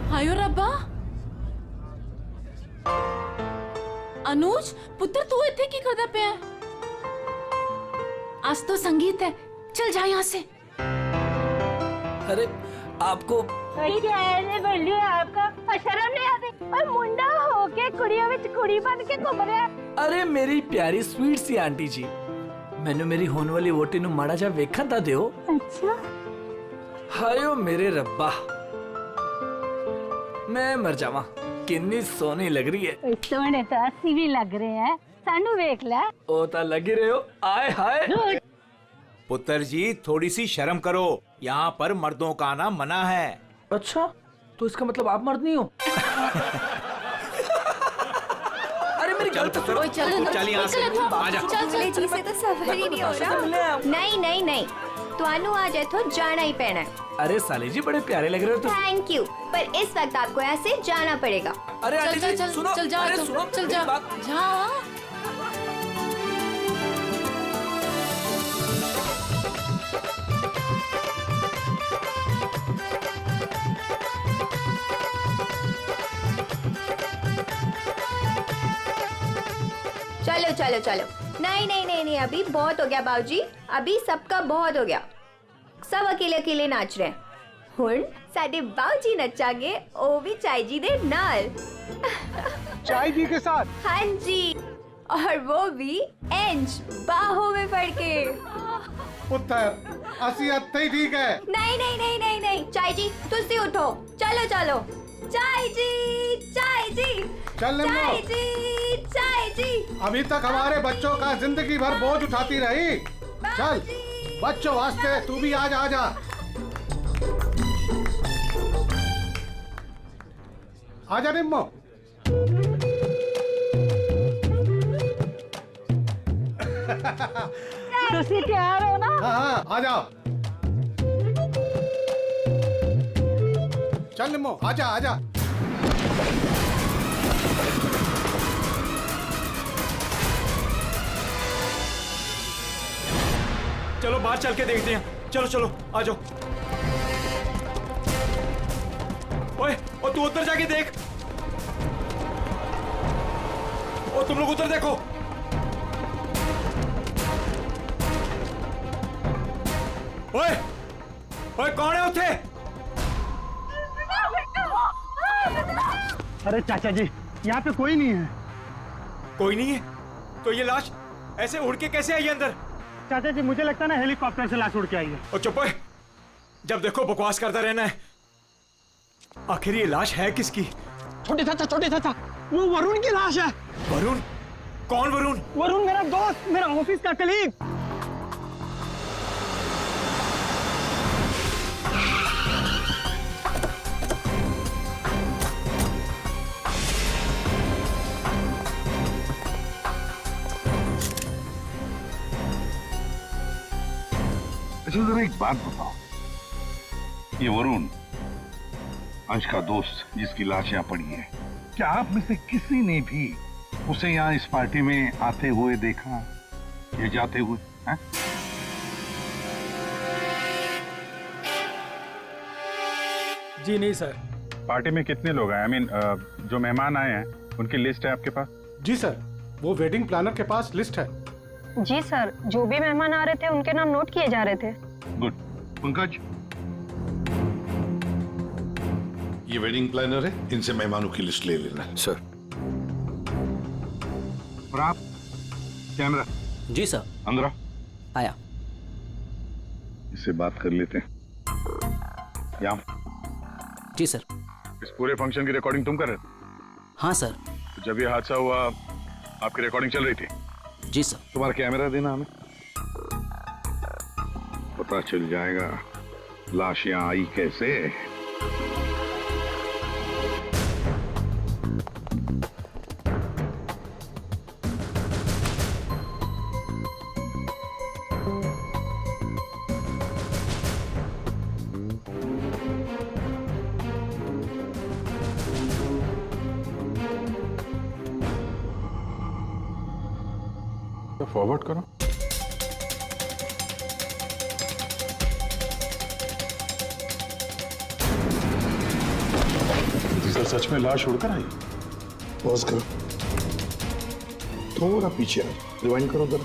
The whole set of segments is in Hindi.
हायो रब्बा अनुज पुत्र तू इतने की करदा पे है? आज तो संगीत है, चल जा यहाँ से। अरे आपको आपका शर्म नहीं आती और मुंडा होके कुड़ियों में कुड़ी बन के घूम रहा है। अरे मेरी प्यारी स्वीट सी आंटी जी, मैंने मेरी होने वाली वोटी नु माड़ा जा वेखन ता दियो। अच्छा हायो मेरे रब्बा, मैं मर जावा, किन्नी सोनी लग रही है। सोने तो अस्सी भी लग रहे हैं, सानू वेख ले। ओ ता लगी रहे हो, आए हाय। पुत्र जी थोड़ी सी शर्म करो, यहाँ पर मर्दों का आना मना है। अच्छा, तो इसका मतलब आप मर्द नहीं हो? अरे मेरी चल गलती पुत्र, चल यहाँ से, आजा। जी से तो सफर ही नहीं हो रहा। नहीं नहीं नहीं, तुहानू आज इथों जाना ही पैना है। अरे साली जी बड़े प्यारे लग रहे हो तुम। थैंक यू, पर इस वक्त आपको यहाँ से जाना पड़ेगा। अरे आंटी जी सुनो, चल जा, अरे सुनो, चल जा, मेरी बात। जा। चलो चलो चलो, नहीं नहीं नहीं नहीं, अभी बहुत हो गया बाबूजी, अभी सबका बहुत हो गया। सब अकेले अकेले नाच रहे हैं। हुण साडे बाबूजी नचांगे, ओ भी चाय जी दे नाल। चाय जी के साथ? हाँ जी, और वो भी इंच बाहों में पड़ के। पुत्र असी अत्ते ही ठीक है। नहीं नहीं नहीं नहीं नहीं, चाय जी तुसी उठो, चलो चलो। चाय जी, चाय जी, चल निम्मो। चाय जी, चाय जी। अभी तक हमारे बच्चों का जिंदगी भर बोझ उठाती रही। चल बच्चों वास्ते तू भी आज आ जा। आजा निम्मो। तुसी तैयार हो ना? हाँ हाँ आ जाओ। चल निम्मो आजा आजा। चलो बाहर चल के देखते हैं, चलो चलो आ जाओ। ओए, और तू उधर जाके देख। और तुम लोग उधर देखो। ओए, ओए कौन है उठे? अरे चाचा जी यहाँ पे कोई नहीं है। कोई नहीं है? तो ये लाश ऐसे उड़ के कैसे आई अंदर? चाचा जी मुझे लगता है ना हेलीकॉप्टर से लाश उड़ के आई है। और चुप है, जब देखो बकवास करता रहना है। आखिर ये लाश है किसकी? छोटे चाचा वो वरुण की लाश है। वरुण? कौन वरुण? वरुण मेरा दोस्त, मेरा ऑफिस का कलीग। अच्छा जरा एक बात बताओ, ये वरुण अंश का दोस्त जिसकी लाश यहाँ पड़ी है, क्या आप में से किसी ने भी उसे यहाँ इस पार्टी में आते हुए देखा या जाते हुए? है? जी नहीं सर। पार्टी में कितने लोग हैं? I mean, जो मेहमान आए हैं उनकी लिस्ट है आपके पास? जी सर, वो वेडिंग प्लानर के पास लिस्ट है। जी सर, जो भी मेहमान आ रहे थे उनके नाम नोट किए जा रहे थे। गुड। पंकज, ये वेडिंग प्लानर है, इनसे मेहमानों की लिस्ट ले लेना। सर। और आप कैमरा जी सर। अंदर आओ। आया। इससे बात कर लेते हैं। यहाँ जी सर। इस पूरे फंक्शन की रिकॉर्डिंग तुम कर रहे थे? हाँ सर। तो जब ये हादसा हुआ आपकी रिकॉर्डिंग चल रही थी? जी सर। तुम्हारा कैमरा देना हमें, पता चल जाएगा लाश यहाँ आई कैसे। फॉरवर्ड करो। सर सच में लाश उड़कर आई? पॉज करो, थोड़ा पीछे आओ, रिवाइंड करो जरा,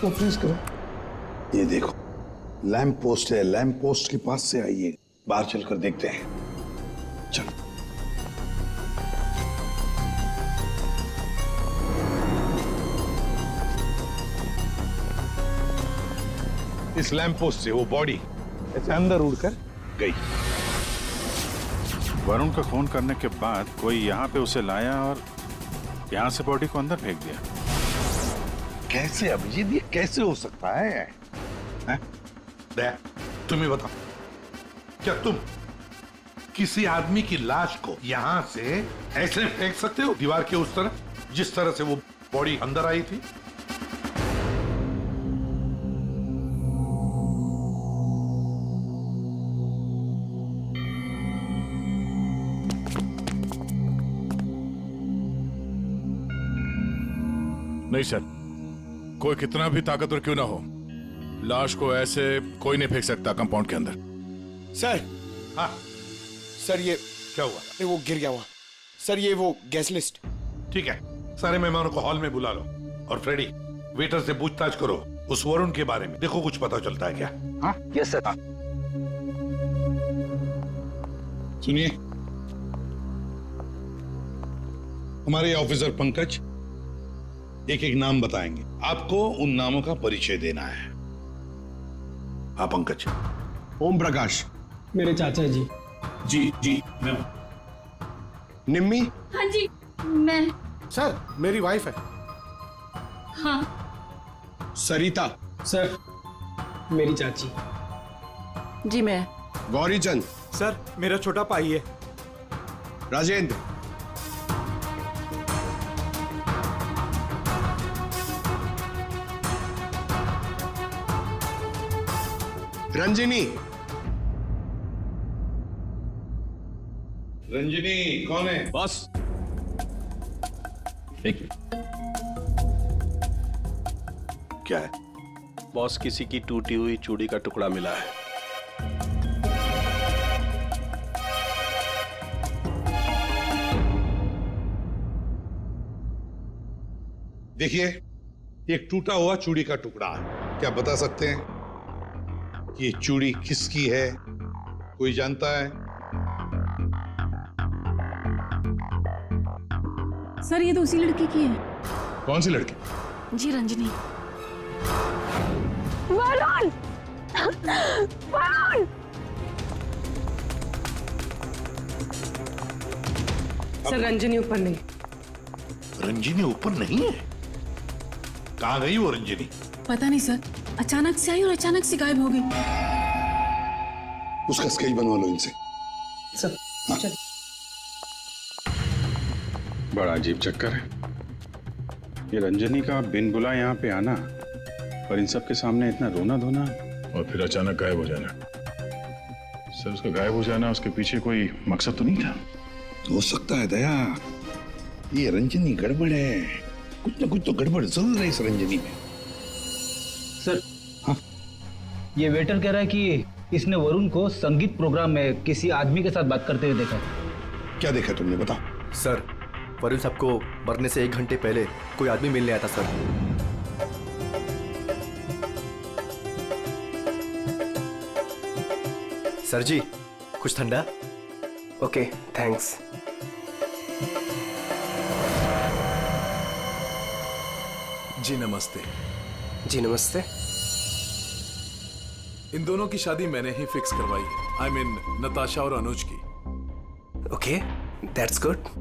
तो फ्रीज करो। ये देखो लैंप पोस्ट है, लैंप पोस्ट के पास से आइए, बाहर चलकर देखते हैं। चलो। इस लैंप पोस्ट से वो बॉडी ऐसे अंदर उड़कर गई। वरुण को फोन करने के बाद कोई यहाँ पे उसे लाया और यहाँ से बॉडी को अंदर फेंक दिया। कैसे अभिजीत, ये कैसे हो सकता है? तुम ही बताओ, क्या तुम किसी आदमी की लाश को यहां से ऐसे फेंक सकते हो दीवार के उस तरफ, जिस तरह से वो बॉडी अंदर आई थी? नहीं सर, कोई कितना भी ताकतवर क्यों ना हो, लाश को ऐसे कोई नहीं फेंक सकता कंपाउंड के अंदर। सर। हाँ सर, ये क्या हुआ? नहीं, वो गिर गया वहां। सर, ये वो गैस लिस्ट। ठीक है, सारे मेहमानों को हॉल में बुला लो और फ्रेडी वेटर से पूछताछ करो उस वरुण के बारे में, देखो कुछ पता चलता है क्या। हाँ यस सर। सुनिए, हमारे ऑफिसर पंकज एक एक नाम बताएंगे, आपको उन नामों का परिचय देना है। हाँ पंकज। ओम प्रकाश, मेरे चाचा जी। जी जी। निम्मी। हाँ जी, मैं। सर, मेरी वाइफ है। हाँ। सरिता। सर, मेरी चाची। जी मैं। गौरी चंद। सर, मेरा छोटा भाई है। राजेंद्र। रंजिनी। रंजिनी कौन है? बस। क्या है? बॉस, किसी की टूटी हुई चूड़ी का टुकड़ा मिला है। देखिए, एक टूटा हुआ चूड़ी का टुकड़ा, क्या बता सकते हैं ये चूड़ी किसकी है? कोई जानता है? सर, ये तो उसी लड़की की है। कौन सी लड़की? जी, रंजनी। वरुण! वरुण! सर, रंजनी ऊपर नहीं। रंजिनी ऊपर नहीं है? कहाँ गई वो रंजिनी? पता नहीं सर, अचानक से आई और अचानक से गायब हो गई। उसका स्केच बनवा लो इनसे। सर, चल। बड़ा अजीब चक्कर है ये रंजनी का, बिन बुला यहाँ पे आना और इन सब के सामने इतना रोना धोना और फिर अचानक गायब हो जाना। सर, उसका गायब हो जाना, उसके पीछे कोई मकसद तो नहीं था? हो सकता है दया, ये रंजनी गड़बड़ है, कुछ ना कुछ तो गड़बड़ जरूर है इस रंजनी में। सर, हाँ, ये वेटर कह रहा है कि इसने वरुण को संगीत प्रोग्राम में किसी आदमी के साथ बात करते हुए देखा। क्या देखा तुमने, बताओ। सर, वरुण सबको मरने से 1 घंटे पहले कोई आदमी मिलने आया था सर। सर जी कुछ ठंडा। Okay thanks. जी नमस्ते। जी नमस्ते। इन दोनों की शादी मैंने ही फिक्स करवाई है। आई मीन नताशा और अनुज की। Okay that's good.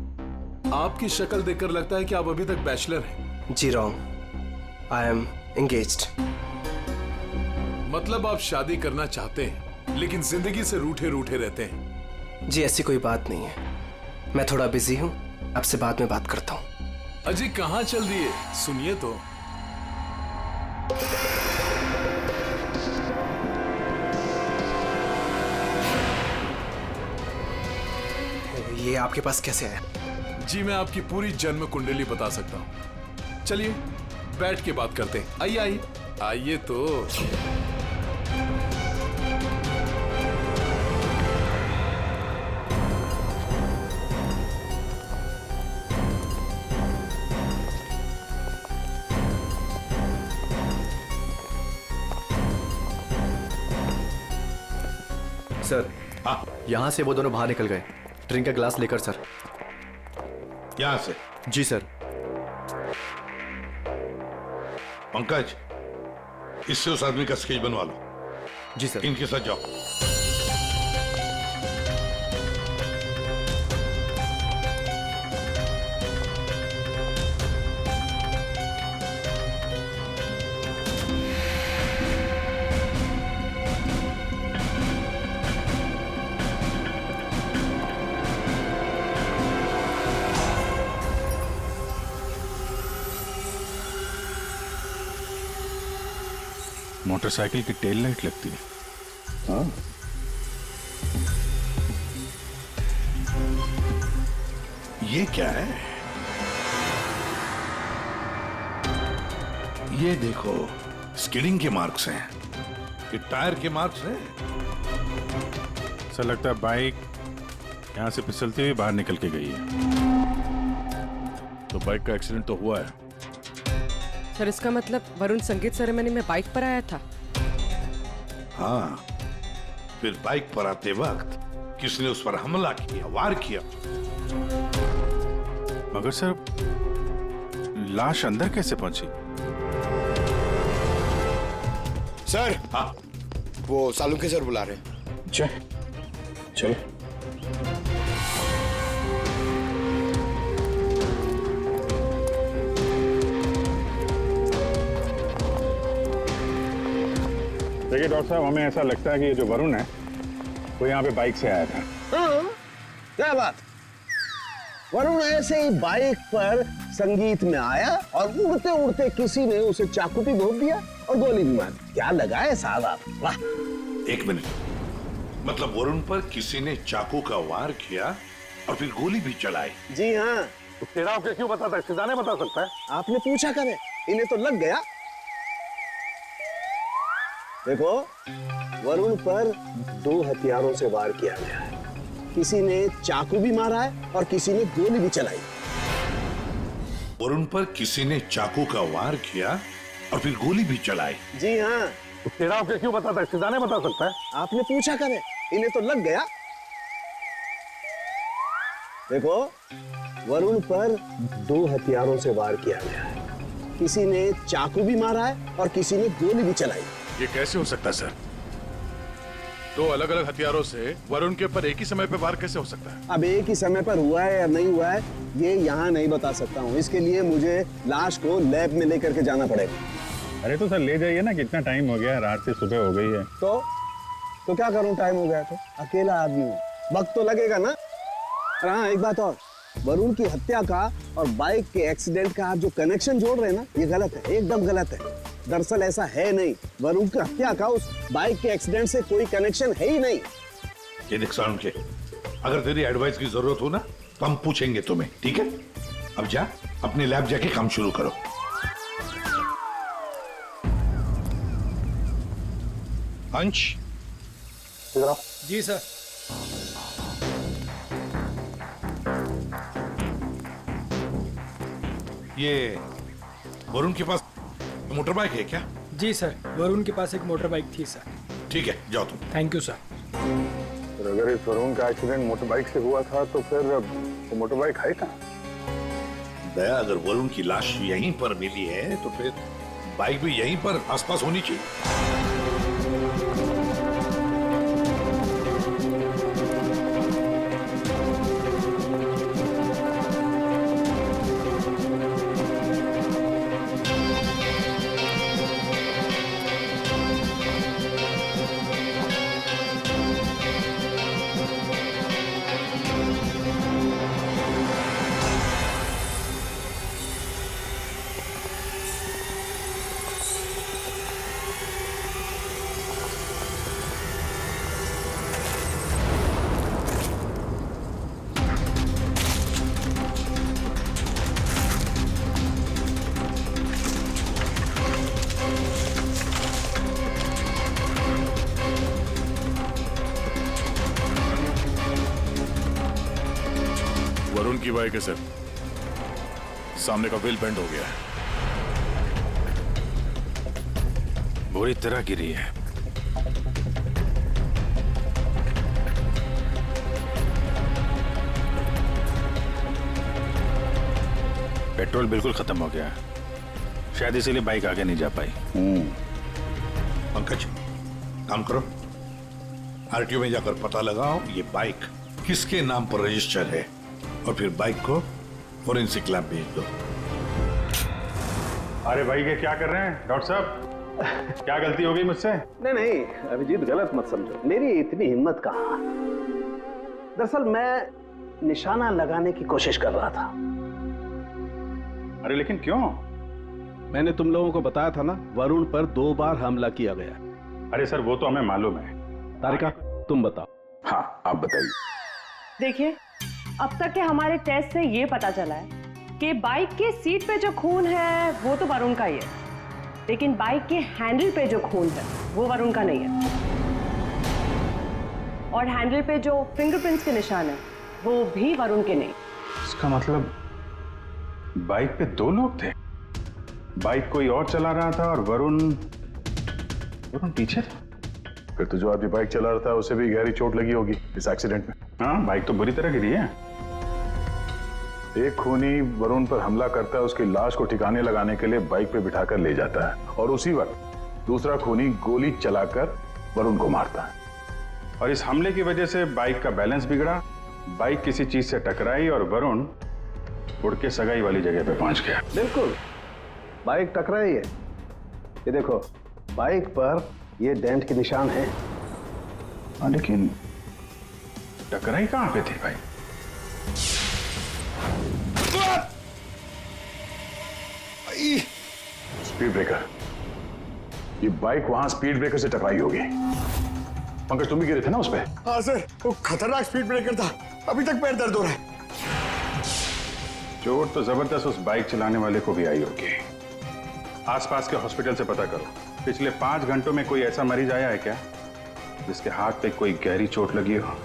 आपकी शक्ल देखकर लगता है कि आप अभी तक बैचलर हैं। जी रॉन्ग, आई एम एंगेज्ड। मतलब आप शादी करना चाहते हैं लेकिन जिंदगी से रूठे रूठे रहते हैं। जी ऐसी कोई बात नहीं है, मैं थोड़ा बिजी हूँ, आपसे बाद में बात करता हूँ। अजी कहाँ चल दिए, सुनिए तो। ये आपके पास कैसे आया? जी मैं आपकी पूरी जन्म कुंडली बता सकता हूँ। चलिए बैठ के बात करते हैं। आइए आइए आइए तो। सर यहाँ से वो दोनों बाहर निकल गए, ड्रिंक का ग्लास लेकर सर। यहाँ से? जी सर। पंकज, इससे उस आदमी का स्केच बनवा लो। जी सर। इनके साथ जाओ। मोटरसाइकिल की टेल लाइट लगती है। हाँ। ये क्या है? ये देखो स्किडिंग के मार्क्स हैं। ये टायर के मार्क्स हैं। ऐसा लगता है बाइक यहाँ से फिसलती हुई बाहर निकल के गई है। तो बाइक का एक्सीडेंट तो हुआ है। सर इसका मतलब वरुण संगीत सेरेमनी में बाइक पर आया था। हाँ, फिर बाइक पर आते वक्त किसने उस पर हमला किया, वार किया। मगर सर लाश अंदर कैसे पहुंची? सर हाँ वो सालुंखे सर बुला रहे हैं। चलो। देखिए डॉक्टर साहब, हमें ऐसा लगता है कि ये जो वरुण है वो यहाँ पे बाइक से आया था। हाँ, क्या बात। वरुण ऐसे ही बाइक पर संगीत में आया और उड़ते उड़ते किसी ने उसे चाकू भी घोंप दिया और गोली भी मार दी। क्या लगाए साहब आप, वाह। 1 मिनट, मतलब वरुण पर किसी ने चाकू का वार किया और फिर गोली भी चलाई? जी हाँ। तेरा आपको क्यों बताता है? सिद्धाने बता सकता है। आपने पूछा करे, इन्हें तो लग गया। देखो वरुण पर 2 हथियारों से वार किया गया है। किसी ने चाकू भी मारा है और किसी ने गोली भी चलाई। वरुण पर किसी ने चाकू का वार किया और फिर गोली भी चलाई? जी हाँ। तेरा आपको क्यों बताता है? सिद्धाने बता सकता है। आपने पूछा करे, इन्हें तो लग गया। देखो वरुण पर 2 हथियारों से वार किया गया है। किसी ने चाकू भी मारा है और किसी ने गोली भी चलाई। ये कैसे हो सकता है सर? 2 अलग अलग हथियारों से वरुण के ऊपर एक ही समय पे वार कैसे हो सकता है? अब एक ही समय पर हुआ है या नहीं हुआ है ये यहाँ नहीं बता सकता हूँ। इसके लिए मुझे लाश को लैब में लेकर के जाना पड़ेगा। अरे तो सर ले जाइए ना, कितना टाइम हो गया, रात से सुबह हो गई है। तो क्या करूँ, टाइम हो गया तो अकेला आदमी हूँ, वक्त तो लगेगा ना। और हाँ एक बात और, वरुण की हत्या का और बाइक के एक्सीडेंट का आप जो कनेक्शन जोड़ रहे हैं ना, ये गलत है, एकदम गलत है। दरअसल ऐसा है नहीं, वरुण की हत्या का उस बाइक के एक्सीडेंट से कोई कनेक्शन है ही नहीं। ये देख साउंड के, अगर तेरी एडवाइस की जरूरत हो ना तो हम पूछेंगे तुम्हें, ठीक है? अब जा अपने लैब जाके काम शुरू करो। अंश जी सर। ये वरुण के पास मोटर बाइक है क्या? जी सर, वरुण के पास एक मोटर बाइक थी सर। ठीक है, जाओ तुम। Thank you sir. फिर अगर इस वरुण का एक्सीडेंट मोटर बाइक से हुआ था तो फिर वो मोटर बाइक है कहाँ? दया, अगर वरुण की लाश यहीं पर मिली है तो फिर बाइक भी यहीं पर आसपास होनी चाहिए। वरुण की बाइक है सर, सामने का व्हील बेंड हो गया है, बुरी तरह गिरी है। पेट्रोल बिल्कुल खत्म हो गया, शायद इसीलिए बाइक आगे नहीं जा पाई। पंकज, काम करो, आरटीओ में जाकर पता लगाओ ये बाइक किसके नाम पर रजिस्टर है और फिर बाइक को फोरेंसिक लैब भेज दो। अरे भाई ये क्या कर रहे हैं डॉक्टर साहब? क्या गलती हो गई मुझसे? नहीं नहीं अभिजीत, गलत मत समझो, मेरी इतनी हिम्मत कहाँ। दरअसल मैं निशाना लगाने की कोशिश कर रहा था। अरे लेकिन क्यों? मैंने तुम लोगों को बताया था ना, वरुण पर 2 बार हमला किया गया। अरे सर वो तो हमें मालूम है। तारिका तुम बताओ। हाँ आप बताइए। देखिए, अब तक के हमारे टेस्ट से ये पता चला है कि बाइक के सीट पे जो खून है वो तो वरुण का ही है, लेकिन बाइक के हैंडल पे जो खून है वो वरुण का नहीं है। और हैंडल पे जो फिंगरप्रिंट्स के निशान है वो भी वरुण के नहीं। इसका मतलब बाइक पे 2 लोग थे, बाइक कोई और चला रहा था और वरुण पीछे था। फिर तो जो आदमी बाइक चला रहा था उसे भी गहरी चोट लगी होगी इस एक्सीडेंट में। हाँ, बाइक तो बुरी तरह गिरी है। एक खूनी वरुण पर हमला करता है, उसकी लाश को ठिकाने लगाने के लिए बाइक पे बिठाकर ले जाता है और उसी वक्त दूसरा खूनी गोली चलाकर वरुण को मारता है। और इस हमले की वजह से बाइक का बैलेंस बिगड़ा, बाइक किसी चीज से टकराई और वरुण उड़ के सगाई वाली जगह पे पहुंच गया। बिल्कुल, बाइक टकराई है। ये देखो, बाइक पर ये डेंट के निशान है। लेकिन टकराई कहां पे थी भाई? Speed breaker. ये बाइक वहां स्पीड ब्रेकर से टकराई होगी। पंकज तुम भी गिरे थे ना उस पे? हाँ सर, वो खतरनाक स्पीड ब्रेकर था, अभी तक पैर दर्द हो रहा है। चोट तो जबरदस्त उस बाइक चलाने वाले को भी आई होगी। आसपास के हॉस्पिटल से पता करो, पिछले 5 घंटों में कोई ऐसा मरीज आया है क्या जिसके हाथ पे कोई गहरी चोट लगी हो?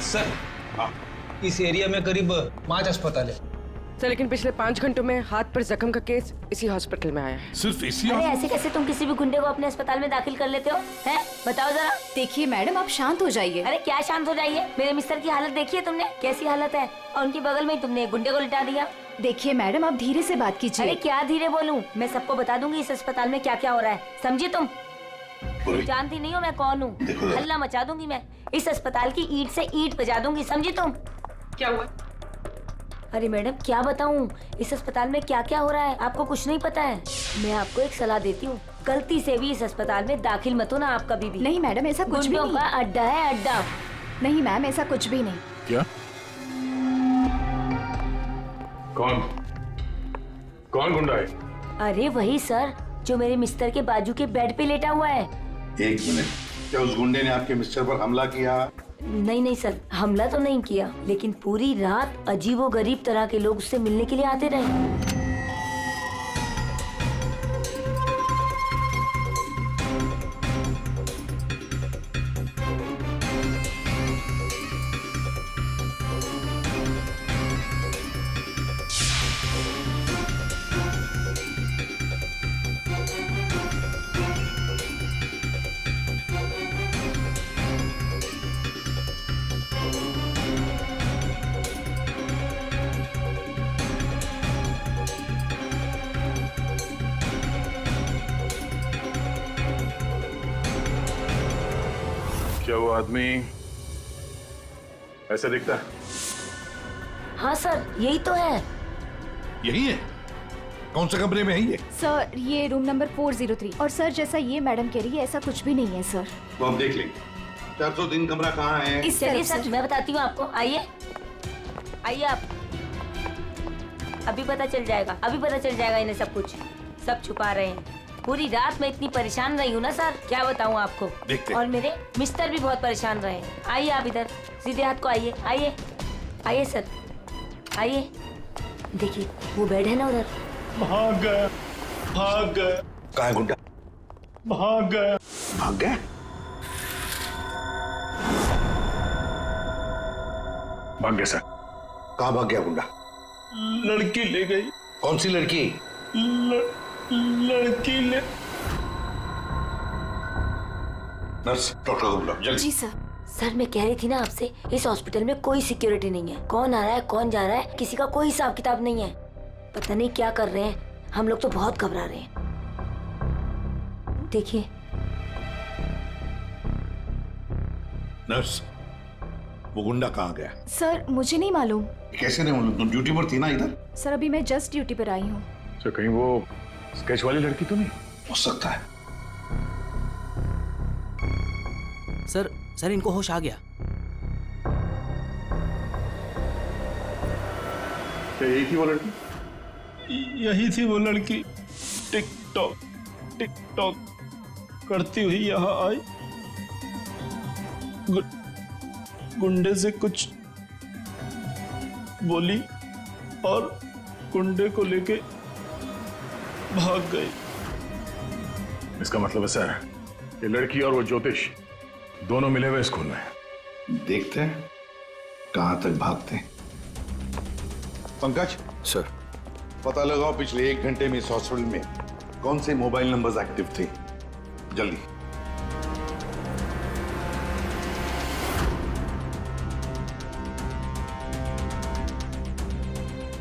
सर, इस एरिया में करीब 5 अस्पताल है सर, लेकिन पिछले 5 घंटों में हाथ पर जख्म का केस इसी हॉस्पिटल में आया है। सिर्फ इसी? अरे ऐसे कैसे तुम किसी भी गुंडे को अपने अस्पताल में दाखिल कर लेते हो? हैं? बताओ जरा। देखिए मैडम, आप शांत हो जाइए। अरे क्या शांत हो जाइए? मेरे मिस्टर की हालत देखिए तुमने, कैसी हालत है, और उनके बगल में ही तुमने एक गुंडे को लिटा दिया। देखिए मैडम, आप धीरे से बात कीजिए। अरे क्या धीरे बोलूं? मैं सबको बता दूंगी इस अस्पताल में क्या क्या हो रहा है, समझी तुम? जानती नहीं हो मैं कौन हूँ? हल्ला मचा दूंगी मैं, इस अस्पताल की ईंट से ईंट बजा दूंगी, समझी तुम? क्या हुआ? अरे मैडम क्या बताऊं, इस अस्पताल में क्या क्या हो रहा है आपको कुछ नहीं पता है। मैं आपको एक सलाह देती हूँ, गलती से भी इस अस्पताल में दाखिल मत होना आप कभी भी। नहीं मैडम, ऐसा कुछ भी नहीं। का अड्डा है, अड्डा। नहीं मैम, ऐसा कुछ भी नहीं। क्या? कौन गुंडा है? अरे वही सर, जो मेरे मिस्टर के बाजू के बेड पे लेटा हुआ है। 1 मिनट, क्या उस गुंडे ने आपके मिस्टर पर हमला किया नहीं नहीं सर, हमला तो नहीं किया, लेकिन पूरी रात अजीबोगरीब तरह के लोग उससे मिलने के लिए आते रहे। क्या वो आदमी ऐसे दिखता है? हाँ सर, यही तो है। यही है? कौन से कमरे में है ये? सर ये रूम नंबर 403। और सर जैसा ये मैडम कह रही है ऐसा कुछ भी नहीं है सर। वो हम देख लेंगे। 403 कमरा कहाँ है? इस चलिए सर, मैं बताती हूँ आपको। आइए आइए आप, अभी पता चल जाएगा, अभी पता चल जाएगा इन्हें सब कुछ। सब छुपा रहे हैं। पूरी रात मैं इतनी परेशान रही हूँ ना सर, क्या बताऊँ आपको। देखते। और मेरे मिस्टर भी बहुत परेशान रहे। आइए आप इधर, सीधे हाथ को आइए। आइए आइए सर, आइए। देखिए वो बेड है ना उधर। भाग गया, भाग गया। कहाँ है गुंडा? भाग गया। भाग गया? भाग गया सर। कहाँ भाग गया गुंडा? लड़की ले गई। कौन सी लड़की? लड़की ले। नर्स, डॉक्टर को बुलाओ जल्दी। जी सर। सर मैं कह रही थी ना आपसे, इस हॉस्पिटल में कोई सिक्योरिटी नहीं है। कौन आ रहा है कौन जा रहा है किसी का कोई हिसाब किताब नहीं है। पता नहीं क्या कर रहे हैं, हम लोग तो बहुत घबरा रहे हैं। देखिए। नर्स, वो गुंडा कहाँ गया? सर मुझे नहीं मालूम। कैसे नहीं मालूम? तुम ड्यूटी पर थी ना इधर? सर अभी मैं जस्ट ड्यूटी पर आई हूँ। तो कहीं वो स्केच वाली लड़की तो नहीं? हो सकता है। सर इनको होश आ गया। क्या यही थी वो लड़की? यही थी वो लड़की। टिकटॉक टिकटॉक करती हुई यहाँ आई। गुंडे से कुछ बोली और गुंडे को लेके भाग गई। इसका मतलब है सर, ये लड़की और वो ज्योतिष दोनों मिले हुए इस खून में। देखते हैं कहां तक भागते हैं। पंकज सर, पता लगाओ पिछले 1 घंटे में इस हॉस्पिटल में कौन से मोबाइल नंबर्स एक्टिव थे। जल्दी।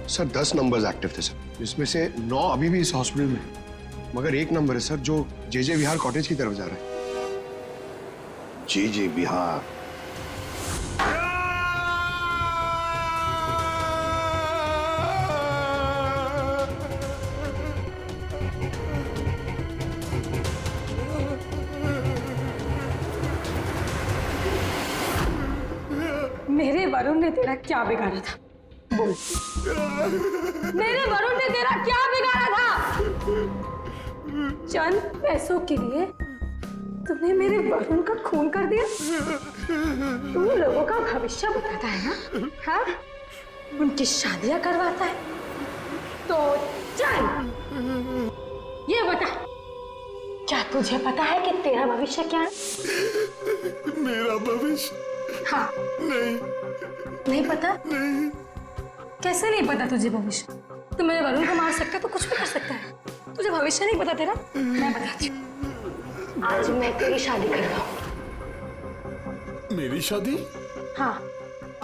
सर 10 नंबर्स एक्टिव थे सर, जिसमें से 9 अभी भी इस हॉस्पिटल में हैं। मगर एक नंबर है सर जो जे विहार कॉटेज की तरफ जा रहा है। जे विहार? मेरे वरुण ने तेरा क्या बिगाड़ा था? बोल। मेरे वरुण ने तेरा क्या बिगाड़ा था? चंद पैसों के लिए तुमने मेरे वरुण का खून कर दिया। तू लोगों का भविष्य बताता है ना? हाँ, उनकी शादियां करवाता है। तो चल ये बता, क्या तुझे पता है कि तेरा भविष्य क्या है? मेरा भविष्य? हाँ। नहीं पता? नहीं। कैसे नहीं पता तुझे भविष्य? तू मेरे वरुण को मार सकता है तो कुछ भी कर सकता है। तुझे भविष्य नहीं पता तेरा? मैं बताती हूँ। आज मैं तेरी शादी कर रहा हूँ। मेरी शादी? हाँ,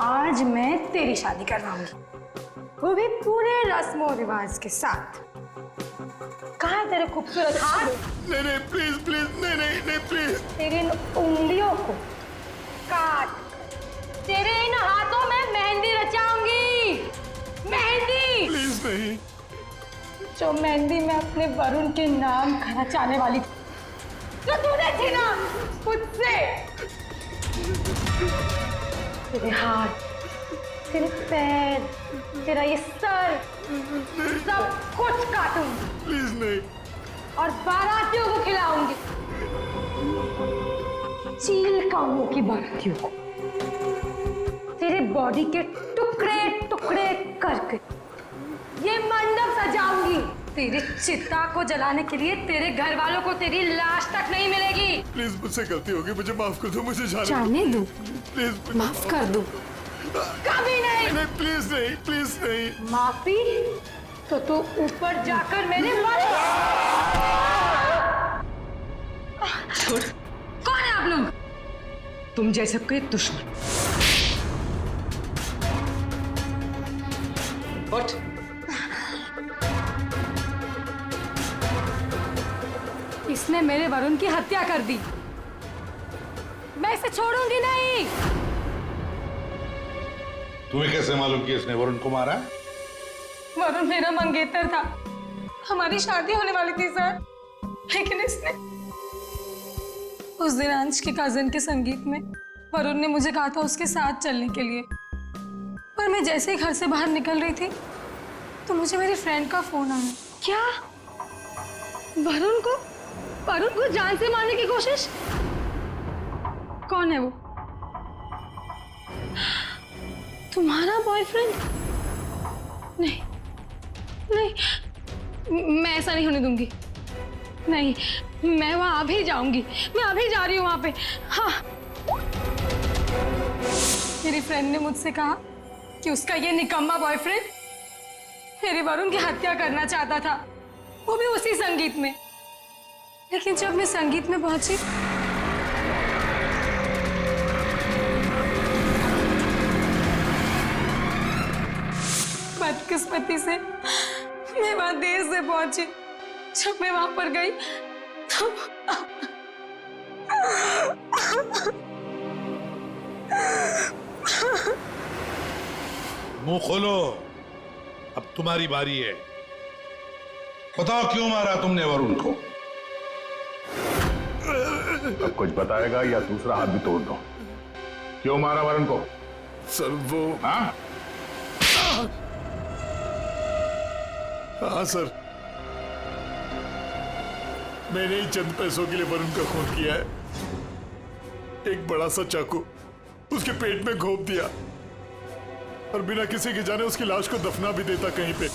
आज मैं तेरी शादी करवाऊंगी, वो भी पूरे रस्मों रिवाज के साथ। कहाँ है तेरे खूबसूरत हाथ? नहीं प्लीज प्लीज, नहीं प्लीज। तेरी इन उंगलियों को काट, तेरे इन हाथों में मेहंदी रचाऊंगी। मेहंदी? प्लीज नहीं। जो मेहंदी मैं अपने वरुण के नाम रचाने वाली थी, जो तूने छीना मुझसे। तेरे हाथ, तेरे पैर, तेरा ये सर, सब कुछ काटूंगी। प्लीज नहीं। और बारातियों को खिलाऊंगी, चील कामों की बारातियों को। तेरे बॉडी के टुकड़े टुकड़े करके ये मंडप सजाऊंगी। तेरी चिता को जलाने के लिए तेरे घर वालों को तेरी लाश तक नहीं मिलेगी। प्लीज मुझसे गलती होगी, मुझे माफ कर दो, मुझे जाने दो, प्लीज माफ कर दो। कभी नहीं। नहीं, प्लीज नहीं, प्लीज नहीं। माफी तो तू ऊपर जाकर मेरे छोड़। कौन है आप लोग? तुम जैसे कोई दुश्मन। उठ। इसने मेरे वरुण की हत्या कर दी, मैं इसे छोड़ूंगी नहीं। तुम्हें कैसे मालूम कि इसने वरुण को मारा? वरुण मेरा मंगेतर था, हमारी शादी होने वाली थी सर, लेकिन इसने उस दिन अंश के कजन के संगीत में वरुण ने मुझे कहा था उसके साथ चलने के लिए, पर मैं जैसे ही घर से बाहर निकल रही थी तो मुझे मेरी फ्रेंड का फोन आया। क्या वरुण को जान से मारने की कोशिश? कौन है वो? तुम्हारा बॉयफ्रेंड? नहीं नहीं, मैं ऐसा नहीं होने दूंगी। नहीं, मैं वहां अभी जाऊंगी, मैं अभी जा रही हूँ वहां पे। हाँ, मेरी फ्रेंड ने मुझसे कहा कि उसका ये निकम्मा बॉयफ्रेंड मेरे वरुण की हत्या करना चाहता था, वो भी उसी संगीत में। लेकिन जब मैं संगीत में पहुंची बदकिस्मती से मैं वहां देर से पहुंची। जब मैं वहां पर गई तो मुंह खोलो, अब तुम्हारी बारी है। बताओ क्यों मारा तुमने वरुण को? अब कुछ बताएगा या दूसरा हाथ भी तोड़ दो। क्यों मारा वरुण को? सर वो हाँ सर, मैंने ही चंद पैसों के लिए वरुण का खून किया है। एक बड़ा सा चाकू उसके पेट में घोंप दिया और बिना किसी के जाने उसकी लाश को दफना भी देता कहीं पे।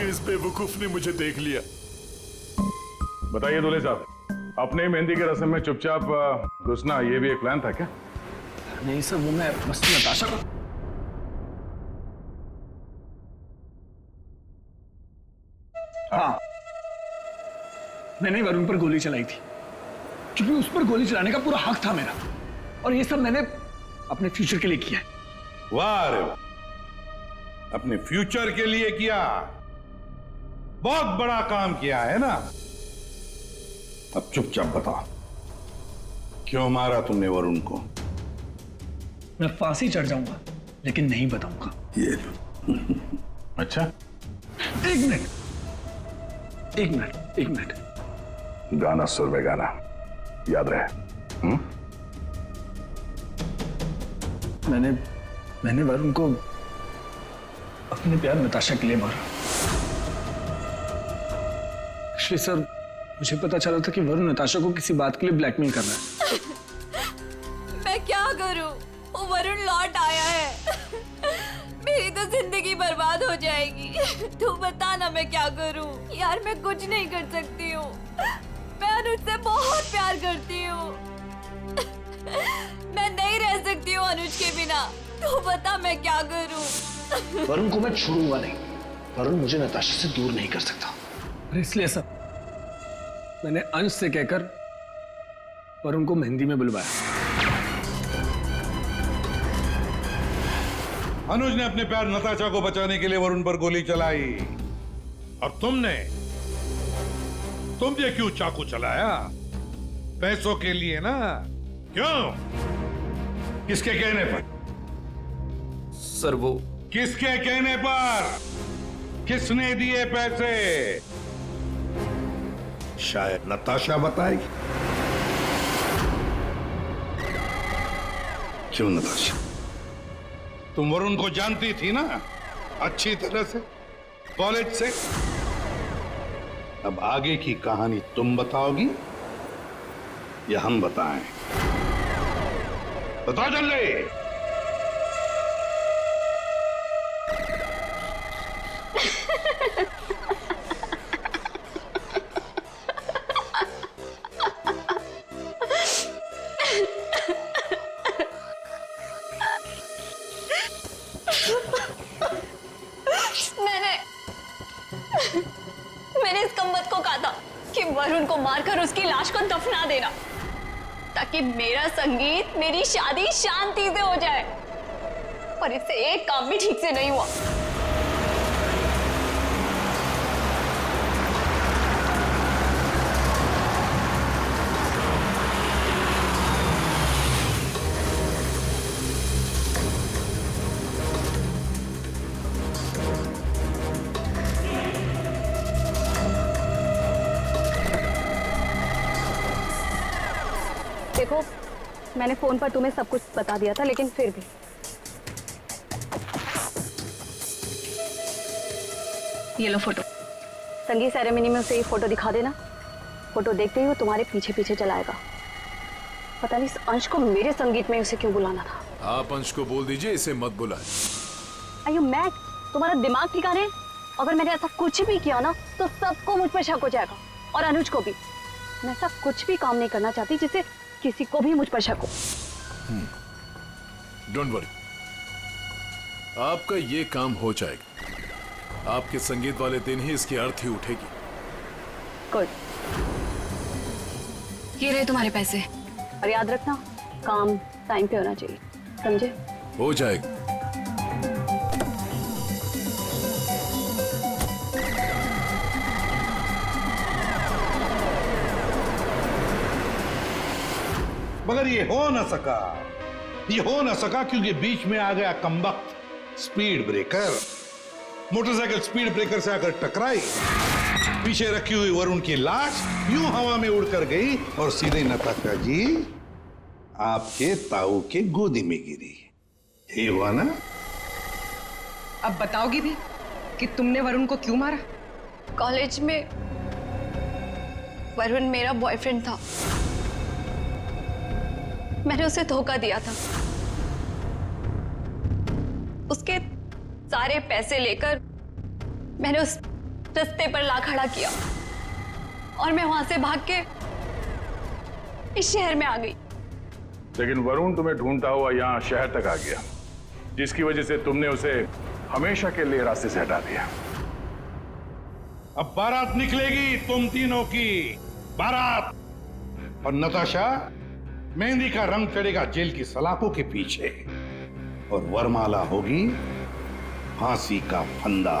इस बेवकूफ ने मुझे देख लिया। बताइए दूल्हे साहब, अपने मेहंदी के रस्म में चुपचाप घुसना ये भी एक प्लान था क्या? नहीं सर, वो मैं बस नताशा को। हाँ, मैंने वरुण पर गोली चलाई थी क्योंकि उस पर गोली चलाने का पूरा हक था मेरा, और ये सब मैंने अपने फ्यूचर के लिए किया है। वाह रे वाह, अपने फ्यूचर के लिए किया, बहुत बड़ा काम किया है ना। अब चुपचाप बताओ क्यों मारा तुमने वरुण को? मैं फांसी चढ़ जाऊंगा लेकिन नहीं बताऊंगा। ये अच्छा, एक मिनट। गाना सुर में गाना याद रहे। मैंने वरुण को अपने प्यार नताशा के लिए मारा। एक्चुअली सर, मुझे पता चला था कि वरुण नताशा को किसी बात के लिए ब्लैकमेल कर रहा है। मैं क्या करूं? वो वरुण लौट आया है, मेरी तो जिंदगी बर्बाद हो जाएगी। तू बता ना मैं क्या करूं? यार मैं कुछ नहीं कर सकती हूँ, मैं अनुज से बहुत प्यार करती हूँ। मैं नहीं रह सकती हूँ अनुज के बिना, तू बता मैं क्या करूं? वरुण को मैं छोड़ूंगा नहीं, वरुण मुझे नताशा से दूर नहीं कर सकता। इसलिए सर, मैंने अंश से कहकर वरुण को मेहंदी में बुलवाया। अनुज ने अपने प्यार नताशा को बचाने के लिए वरुण पर गोली चलाई, और तुमने क्यों चाकू चलाया? पैसों के लिए ना? क्यों? किसके कहने पर? सर वो किसके कहने पर? किसने दिए पैसे? शायद नताशा बताएगी। क्यों नताशा? तुम वरुण को जानती थी ना अच्छी तरह से, कॉलेज से। अब आगे की कहानी तुम बताओगी या हम बताएं? बताओ जल्दी। मैंने इस कम्बत को कहा था कि वरुण को मारकर उसकी लाश को दफना देना, ताकि मेरा संगीत, मेरी शादी शांति से हो जाए। पर इससे एक काम भी ठीक से नहीं हुआ। देखो, मैंने फोन पर तुम्हें सब कुछ बता दिया था, लेकिन फिर भी ये लो फोटो। संगीत सेरेमनी में उसे ये फोटो दिखा देना। फोटो देखते ही वो तुम्हारे पीछे पीछे चलाएगा। पता नहीं इस अंश को मेरे संगीत में उसे क्यों बुलाना था। आप अंश को बोल दीजिए इसे मत बुलाए। Are you mad? तुम्हारा दिमाग ठिकाने है? अगर मैंने ऐसा कुछ भी किया ना तो सबको मुझ पर शक हो जाएगा, और अनुज को भी। मैं ऐसा कुछ भी काम नहीं करना चाहती जिससे किसी को भी मुझ पर शक हो। डोंट वरी, आपका ये काम हो जाएगा। आपके संगीत वाले दिन ही इसकी अर्थी उठेगी। गुड। ये रहे तुम्हारे पैसे। और याद रखना, काम टाइम पे होना चाहिए, समझे? हो जाएगा। मगर ये हो ना सका, ये हो ना सका क्योंकि बीच में आ गया कमबख्त speed breaker. Motorcycle speed breaker से आकर टकराई, पीछे रखी हुई वरुण की लाश यूं हवा में उड़कर गई और सीधे नताशा जी आपके ताऊ के गोदी में गिरी। ये हुआ ना? अब बताओगी भी कि तुमने वरुण को क्यों मारा? कॉलेज में वरुण मेरा बॉयफ्रेंड था। मैंने उसे धोखा दिया था। उसके सारे पैसे लेकर मैंने उस रास्ते पर ला खड़ा किया और मैं वहां से भाग के इस शहर में आ गई। लेकिन वरुण तुम्हें ढूंढता हुआ यहाँ शहर तक आ गया, जिसकी वजह से तुमने उसे हमेशा के लिए रास्ते से हटा दिया। अब बारात निकलेगी तुम तीनों की, बारात। और नताशा, मेहंदी का रंग चढ़ेगा जेल की सलाखों के पीछे और वरमाला होगी फांसी का फंदा।